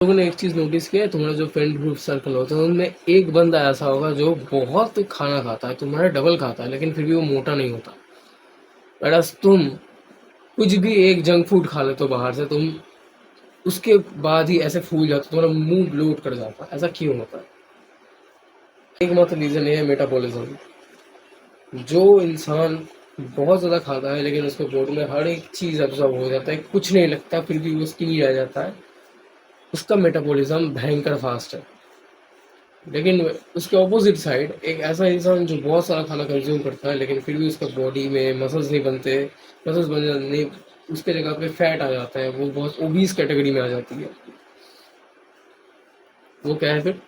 लोगों ने एक चीज़ नोटिस किया है, तुम्हारा जो फ्रेंड ग्रुप सर्कल होता है उनमें एक बंदा ऐसा होगा जो बहुत खाना खाता है, तुम्हारा डबल खाता है, लेकिन फिर भी वो मोटा नहीं होता। whereas तुम कुछ भी एक जंक फूड खा लेते हो बाहर से, तुम उसके बाद ही ऐसे फूल जाते हो, तुम्हारा मुंह ब्लोट कर जाता है। ऐसा क्यों होता है? एकमात्र रीजन ये है मेटाबॉलिज्म। जो इंसान बहुत ज़्यादा खाता है लेकिन उसके बॉडी में हर एक चीज़ एब्जॉर्ब हो जाता है, कुछ नहीं लगता, फिर भी वो स्किनी रह जाता है, उसका मेटाबॉलिज्म भयंकर फास्ट है। लेकिन उसके ऑपोजिट साइड एक ऐसा इंसान जो बहुत सारा खाना कंज्यूम करता है लेकिन फिर भी उसका बॉडी में मसल्स नहीं बनते, मसल्स बन जाते नहीं, उसके जगह पे फैट आ जाता है, वो बहुत ओबीस कैटेगरी में आ जाती है। वो क्या है फिर?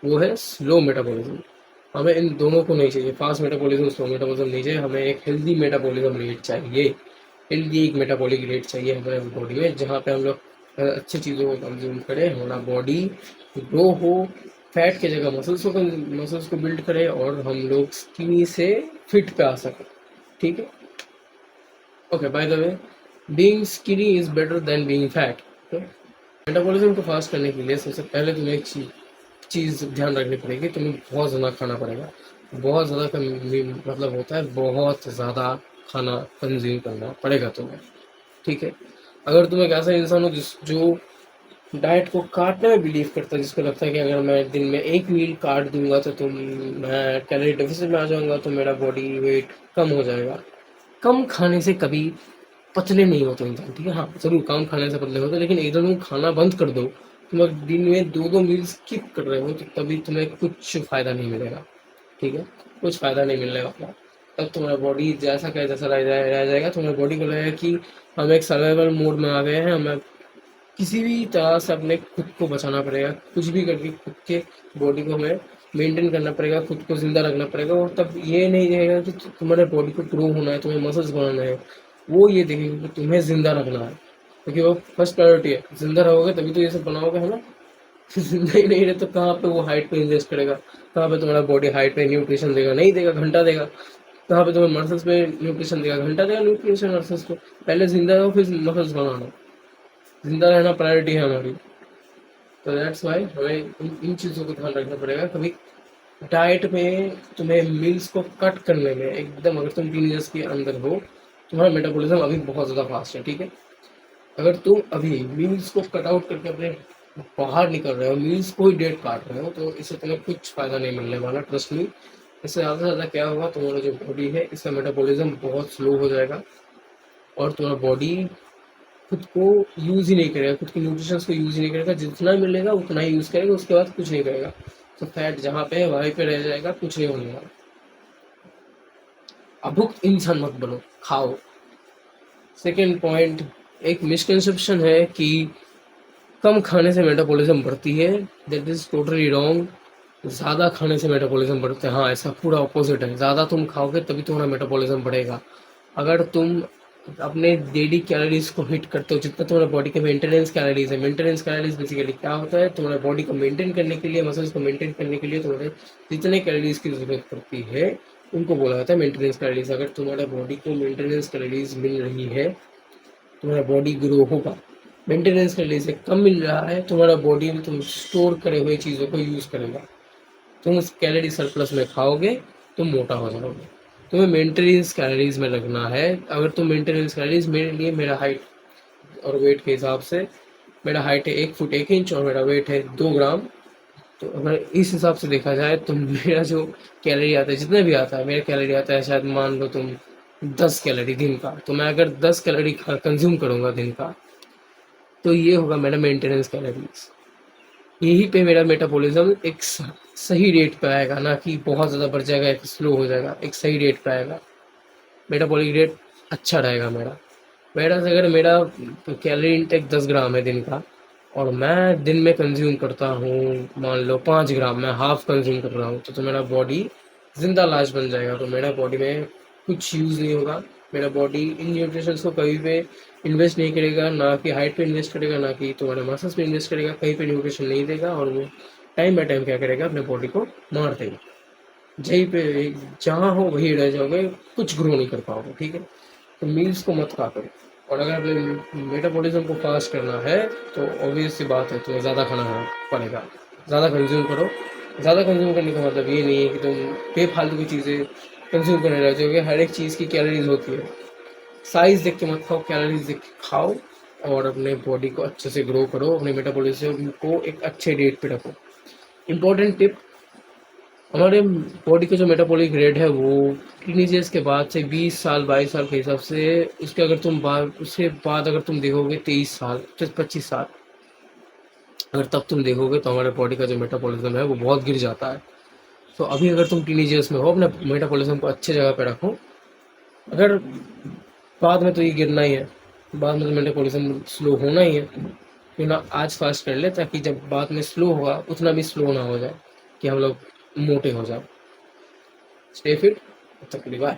वो है स्लो मेटाबॉलिज्म। हमें इन दोनों को नहीं चाहिए, फास्ट मेटाबॉलिज्म, स्लो मेटाबॉलिज्म नहीं चाहिए, हमें एक हेल्दी मेटाबॉलिज्म रेट चाहिए। हेल्दी एक मेटाबॉलिक रेट चाहिए हमारे बॉडी में, जहाँ पे हम लोग अच्छी चीज़ों को कंज्यूम करें, हमारा बॉडी ग्रो हो, फैट की जगह मसल्स को बिल्ड करें और हम लोग स्किनी से फिट पे आ सकें। ठीक है? Okay, by the way, being skinny is better than being fat. Metabolism को फास्ट करने के लिए सबसे पहले तुम्हें एक चीज़ ध्यान रखनी पड़ेगी, तुम्हें बहुत ज़्यादा खाना पड़ेगा। बहुत ज़्यादा का मतलब होता है बहुत ज़्यादा खाना कंज्यूम करना पड़ेगा तुम्हें। ठीक है? अगर तुम एक ऐसा इंसान हो जो डाइट को काटने में बिलीव करता है, जिसको लगता है कि अगर मैं दिन में एक मील काट दूंगा तो मैं कैलोरी डेफिसिट में आ जाऊंगा, तो मेरा बॉडी वेट कम हो जाएगा। कम खाने से कभी पतले नहीं होते इंसान। ठीक है? हाँ, जरूर कम खाने से पतले होते, लेकिन एकदम तुम खाना बंद कर दो, तुम अगर दिन में 2-2 मील स्किप कर रहे हो, तो तभी तुम्हें कुछ फ़ायदा नहीं मिलेगा। ठीक है? कुछ फ़ायदा नहीं मिलने वाला। तब तुम्हारा बॉडी जैसा का जैसा रह जाएगा। तुम्हारी बॉडी को लगेगा कि हम एक सर्वाइवल मोड में आ गए हैं, हमें किसी भी तरह से अपने खुद को बचाना पड़ेगा, कुछ भी करके खुद के बॉडी को हमें मेंटेन करना पड़ेगा, खुद को जिंदा रखना पड़ेगा। और तब ये नहीं रहेगा कि तुम्हारे बॉडी को ग्रो होना है, तुम्हें मसल्स बनाना है, वो ये देखेगा कि तुम्हें जिंदा रखना है, क्योंकि वो फर्स्ट प्रायोरिटी है। जिंदा रहोगे तभी तो ये सब बनाओगे, है ना? जिंदा ही नहीं रहे तो कहाँ पे वो हाइट पे इन्वेस्ट करेगा? कहाँ पे तुम्हारा बॉडी हाइट पे न्यूट्रिशन देगा? नहीं देगा, घंटा देगा। कहाँ पे तुम्हें मसल्स पे न्यूट्रिशन देगा? घंटा देगा न्यूट्रिशन मसल्स को। पहले जिंदा रहो, फिर मसल्स बनाना। जिंदा रहना प्रायोरिटी है हमारी। तो दैट्स वाई हमें इन चीज़ों को ध्यान रखना पड़ेगा। कभी डाइट में तुम्हें मील्स को कट करने में एकदम, अगर तुम 3 इयर्स के अंदर हो, तुम्हारा मेटाबॉलिज्म अभी बहुत ज़्यादा फास्ट है। ठीक है? अगर तुम अभी मील्स को कट आउट करके अपने बाहर निकल रहे हो, मील्स को ही डेट काट रहे हो, तो इससे तुम्हें कुछ फ़ायदा नहीं मिलने वाला, ट्रस्ट मी। इससे ज़्यादा से ज़्यादा क्या होगा, तुम्हारा जो बॉडी है इसका मेटाबॉलिज्म बहुत स्लो हो जाएगा और तुम्हारा बॉडी खुद को यूज़ ही नहीं करेगा, खुद के न्यूट्रिशंस को यूज़ ही नहीं करेगा। जितना मिलेगा उतना ही यूज़ करेगा, उसके बाद कुछ नहीं करेगा। तो फैट जहाँ पे है वहीं पे रह जाएगा, कुछ नहीं होने वाला। अभुक्त इंसान मत बनो, खाओ। सेकेंड पॉइंट, एक मिसकंसेप्शन है कि कम खाने से मेटाबॉलिज्म बढ़ती है। That is totally wrong. ज़्यादा खाने से मेटाबॉलिज्म बढ़ता है। हाँ, ऐसा पूरा ऑपोजिट है। ज़्यादा तुम खाओगे तभी तुम्हारा मेटाबॉलिज्म बढ़ेगा। अगर तुम अपने डेली कैलोरीज को हिट करते हो, जितना तुम्हारे बॉडी के मेंटेनेंस कैलोरीज है, मेंटेनेंस कैलोरीज बेसिकली क्या होता है, तुम्हारे बॉडी को मेंटेन करने के लिए, मसल्स को मेंटेन करने के लिए तुम्हारे जितने कैलोरीज की जरूरत पड़ती है उनको बोला जाता है मेंटेनेंस कैलोरीज। अगर तुम्हारे बॉडी को मेंटेनेंस कैलोरीज मिल रही है, तुम्हारा बॉडी ग्रो होगा। मेंटेनेंस कैलोरीज कम मिल रहा है, तुम्हारा बॉडी में तुम स्टोर करे हुए चीज़ों को यूज़ करेगा। तुम उस कैलोरी सरप्लस में खाओगे, तुम मोटा हो जाओगे। तुम्हें मेंटेनेंस कैलोरीज में रखना है। अगर तुम मेंटेनेंस कैलोरीज, मेरे लिए मेरा हाइट और वेट के हिसाब से, मेरा हाइट है 1 फुट 1 इंच और मेरा वेट है 2 ग्राम। तो अगर इस हिसाब से देखा जाए तो मेरा जो कैलोरी आता है, जितना भी आता है, मेरा कैलोरी आता है शायद मान लो तुम 10 कैलोरी दिन का। तो मैं अगर 10 कैलोरी कंज्यूम करूँगा दिन का, तो ये होगा मेरा मेंटेनेंस कैलोरीज। यहीं पे मेरा मेटाबॉलिज्म एक सही रेट पे आएगा, ना कि बहुत ज़्यादा बढ़ जाएगा, एक स्लो हो जाएगा, एक सही रेट पे आएगा। मेटाबॉलिक रेट अच्छा रहेगा मेरा। मेरा अगर मेरा कैलोरी इंटेक 10 ग्राम है दिन का और मैं दिन में कंज्यूम करता हूँ मान लो 5 ग्राम, मैं हाफ कंज्यूम कर रहा हूँ, तो मेरा बॉडी जिंदा लाश बन जाएगा। तो मेरा बॉडी में कुछ यूज़ नहीं होगा। मेरा बॉडी इन न्यूट्रिशंस को कहीं पे इन्वेस्ट नहीं करेगा, ना कि हाइट पे इन्वेस्ट करेगा, ना कि तुम्हारे मसल्स पे इन्वेस्ट करेगा, कहीं पे न्यूट्रिशन नहीं देगा। और वो टाइम बाय टाइम क्या करेगा, अपने बॉडी को मार देगा। जहीं पे जहाँ हो वहीं रह जाओगे, कुछ ग्रो नहीं कर पाओगे। ठीक है? तो मील्स को मत खा करो। और अगर अपने मेटाबॉलिज्म को फास्ट करना है तो ऑब्वियस सी बात है तुम्हें ज़्यादा खाना पड़ेगा, ज़्यादा कंज्यूम करो। ज़्यादा कंज्यूम करने का मतलब ये नहीं है कि तुम बेफालतू की चीज़ें कंज्यूम करने लग जाओगे। हर एक चीज़ की कैलोरीज होती है, साइज देख के मत खाओ, कैलोरीज देख के खाओ और अपने बॉडी को अच्छे से ग्रो करो, अपने मेटाबॉलिज्म को एक अच्छे रेट पे रखो। इम्पोर्टेंट टिप, हमारे बॉडी का जो मेटाबॉलिक रेट है वो टीनेजर्स के बाद से 20 साल 22 साल के हिसाब से, उसके अगर तुम बाद उसके बाद अगर तुम देखोगे 23 साल 25 साल, अगर तब तुम देखोगे तो हमारे बॉडी का जो मेटाबॉलिज्म है वो बहुत गिर जाता है। तो अभी अगर तुम टीनेजर्स में हो, अपने मेटाबॉलिज्म को अच्छे जगह पे रखो। अगर बाद में तो ये गिरना ही है, बाद में तो मेटाबॉलिज्म स्लो होना ही है, क्यों ना आज फास्ट कर ले ताकि जब बाद में स्लो होगा उतना भी स्लो ना हो जाए कि हम लोग मोटे हो जाए। स्टे फिट, तब तक के लिए बाय।